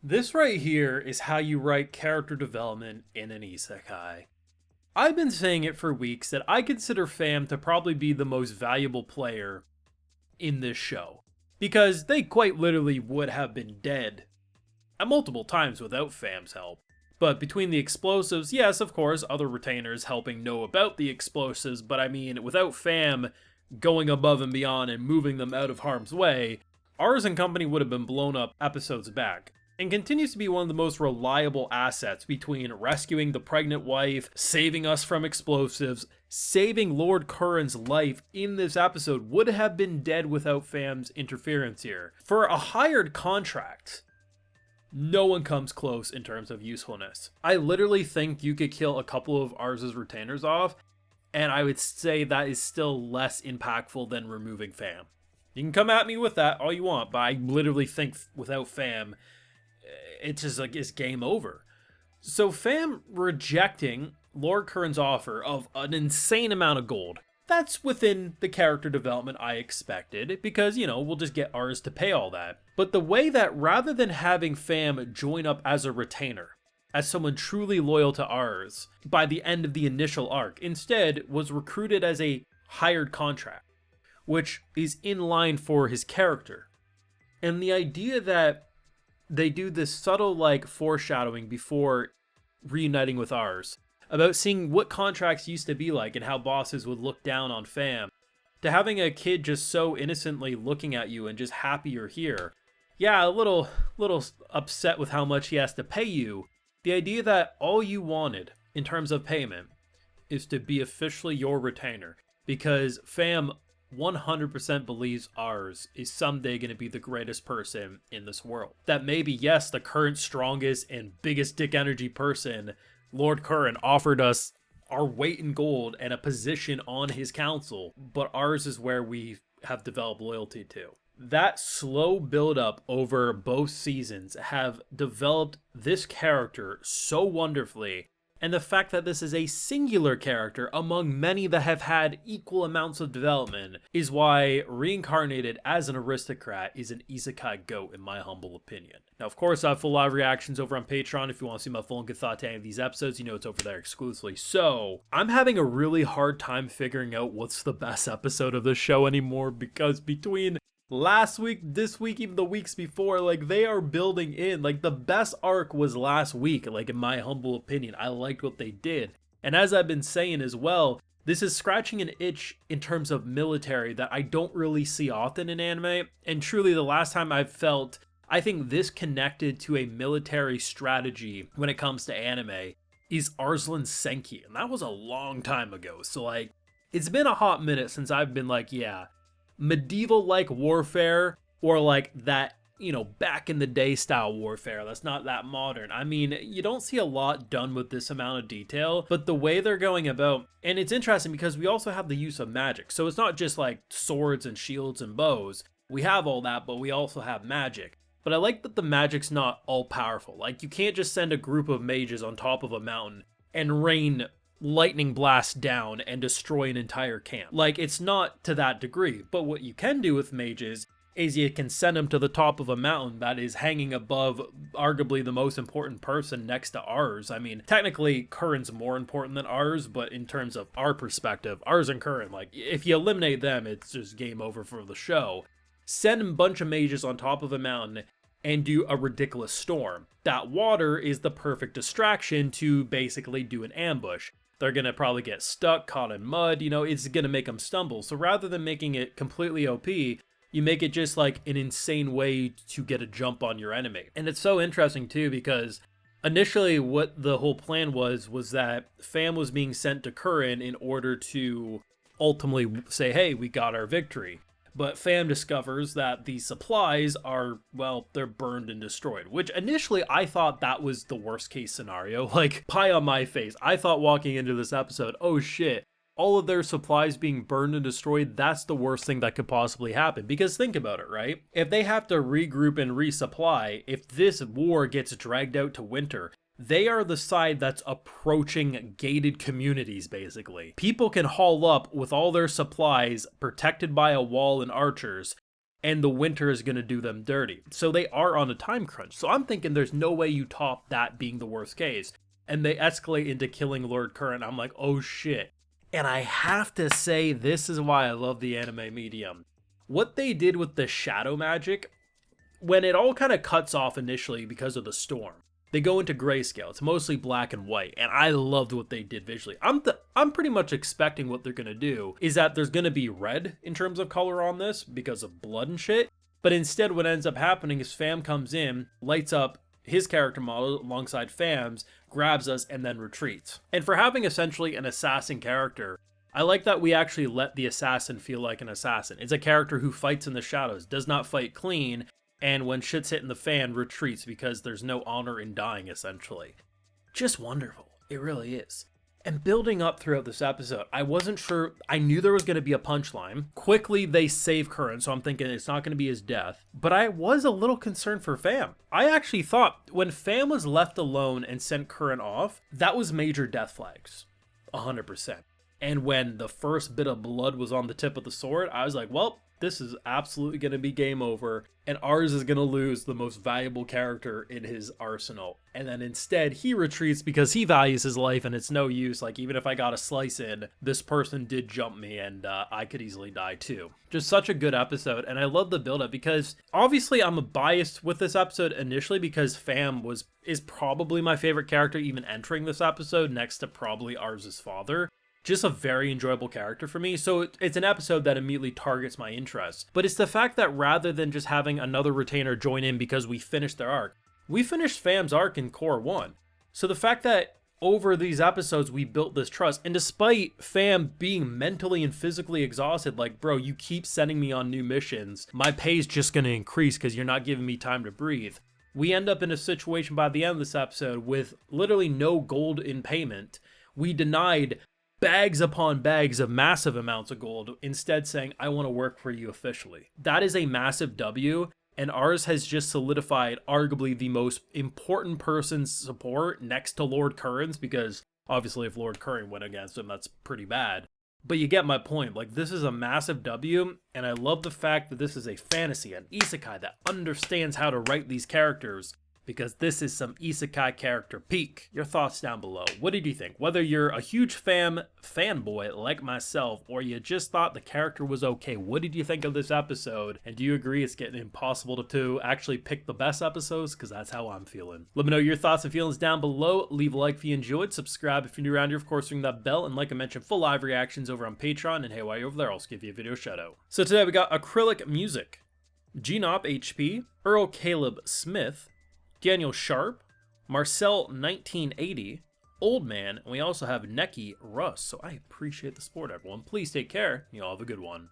This right here is how you write character development in an isekai. I've been saying it for weeks that I consider Pham to probably be the most valuable player in this show, because they quite literally would have been dead at multiple times without Pham's help. But between the explosives, yes, of course, other retainers helping know about the explosives, but I mean, without Pham going above and beyond and moving them out of harm's way, Ars and company would have been blown up episodes back, and continues to be one of the most reliable assets between rescuing the pregnant wife, saving us from explosives, saving Lord Curran's life in this episode would have been dead without Pham's interference here. For a hired contract, no one comes close in terms of usefulness. I literally think you could kill a couple of Ars's retainers off, and I would say that is still less impactful than removing Pham. You can come at me with that all you want, but I literally think without Pham, it's just like it's game over. So Pham rejecting Lord Curran's offer of an insane amount of gold, that's within the character development I expected, because, we'll just get Ars to pay all that. But the way that rather than having Pham join up as a retainer, as someone truly loyal to Ars, by the end of the initial arc, instead was recruited as a hired contract, which is in line for his character. And the idea that they do this subtle foreshadowing before reuniting with Ars about seeing what contracts used to be like and how bosses would look down on Pham, to having a kid just so innocently looking at you and just happy you're here. Yeah, a little upset with how much he has to pay you. The idea that all you wanted in terms of payment is to be officially your retainer, because Pham 100% believes Ars is someday going to be the greatest person in this world. That maybe, yes, the current strongest and biggest dick energy person, Lord Curran, offered us our weight in gold and a position on his council, but Ars is where we have developed loyalty to. That slow build up over both seasons have developed this character so wonderfully, and the fact that this is a singular character among many that have had equal amounts of development is why Reincarnated as an Aristocrat is an isekai GOAT in my humble opinion. Now, of course, I have full live reactions over on Patreon. If you want to see my full and good thought to any of these episodes, it's over there exclusively. So, I'm having a really hard time figuring out what's the best episode of this show anymore, because between last week, this week, even the weeks before, they are building in. The best arc was last week, in my humble opinion. I liked what they did. And as I've been saying as well, this is scratching an itch in terms of military that I don't really see often in anime. And truly, the last time I think this connected to a military strategy when it comes to anime is Arslan Senki. And that was a long time ago. So, it's been a hot minute since I've been medieval warfare, or that, back in the day style warfare that's not that modern. I mean, you don't see a lot done with this amount of detail, but the way they're going about, and it's interesting because we also have the use of magic. So it's not just swords and shields and bows. We have all that, but we also have magic. But I like that the magic's not all powerful. You can't just send a group of mages on top of a mountain and rain lightning blast down and destroy an entire camp. It's not to that degree, but what you can do with mages is you can send them to the top of a mountain that is hanging above arguably the most important person next to Ars. I mean, technically Curran's more important than Ars, but in terms of our perspective, Ars and Curran, if you eliminate them, it's just game over for the show. Send a bunch of mages on top of a mountain and do a ridiculous storm. That water is the perfect distraction to basically do an ambush. They're going to probably get stuck, caught in mud, it's going to make them stumble. So rather than making it completely OP, you make it just an insane way to get a jump on your enemy. And it's so interesting too, because initially what the whole plan was that Pham was being sent to Curran in order to ultimately say, hey, we got our victory. But Pham discovers that these supplies are, they're burned and destroyed, which initially I thought that was the worst case scenario. Pie on my face. I thought walking into this episode, oh shit, all of their supplies being burned and destroyed, that's the worst thing that could possibly happen. Because think about it, right? If they have to regroup and resupply, if this war gets dragged out to winter, they are the side that's approaching gated communities, basically. People can haul up with all their supplies protected by a wall and archers and the winter is going to do them dirty. So they are on a time crunch. So I'm thinking there's no way you top that being the worst case. And they escalate into killing Lord Current. I'm like, oh shit. And I have to say, this is why I love the anime medium. What they did with the shadow magic, when it all kind of cuts off initially because of the storm, they go into grayscale. It's mostly black and white, and I loved what they did visually. I'm pretty much expecting what they're going to do is that there's going to be red in terms of color on this because of blood and shit. But instead what ends up happening is Pham comes in, lights up his character model alongside Pham's, grabs us, and then retreats. And for having essentially an assassin character, I like that we actually let the assassin feel like an assassin. It's a character who fights in the shadows, does not fight clean, and when shit's hitting the fan, retreats because there's no honor in dying, essentially. Just wonderful. It really is. And building up throughout this episode, I wasn't sure. I knew there was going to be a punchline. Quickly, they save Current, so I'm thinking it's not going to be his death. But I was a little concerned for Pham. I actually thought when Pham was left alone and sent Current off, that was major death flags. 100%. And when the first bit of blood was on the tip of the sword, I was like, well, this is absolutely going to be game over, and ours is going to lose the most valuable character in his arsenal. And then instead, he retreats because he values his life, and it's no use. Like, even if I got a slice in, this person did jump me, and I could easily die too. Just such a good episode, and I love the build-up because obviously I'm biased with this episode initially because Pham is probably my favorite character even entering this episode, next to probably Ars's father. Just a very enjoyable character for me, so it's an episode that immediately targets my interest. But it's the fact that rather than just having another retainer join in because we finished their arc, we finished Pham's arc in Core 1. So the fact that over these episodes we built this trust, and despite Pham being mentally and physically exhausted, like, bro, you keep sending me on new missions, my pay's just gonna increase because you're not giving me time to breathe. We end up in a situation by the end of this episode with literally no gold in payment. We denied bags upon bags of massive amounts of gold, instead saying, I want to work for you officially. That is a massive W, and ours has just solidified arguably the most important person's support next to Lord Curran's, because obviously if Lord Curran went against him, that's pretty bad. But you get my point. Like, this is a massive W, and I love the fact that this is a fantasy, an isekai that understands how to write these characters, because this is some isekai character peak. Your thoughts down below. What did you think? Whether you're a huge Pham fanboy like myself, or you just thought the character was okay, what did you think of this episode? And do you agree it's getting impossible to actually pick the best episodes? Because that's how I'm feeling. Let me know your thoughts and feelings down below. Leave a like if you enjoyed. Subscribe if you're new around here. Of course, ring that bell. And like I mentioned, full live reactions over on Patreon. And hey, while you're over there, I'll also give you a video shout out. So today we got Acrylic Music, Genop HP, Earl Caleb Smith, Daniel Sharp, Marcel 1980, Old Man, and we also have Neki Russ. So I appreciate the support, everyone. Please take care. You all have a good one.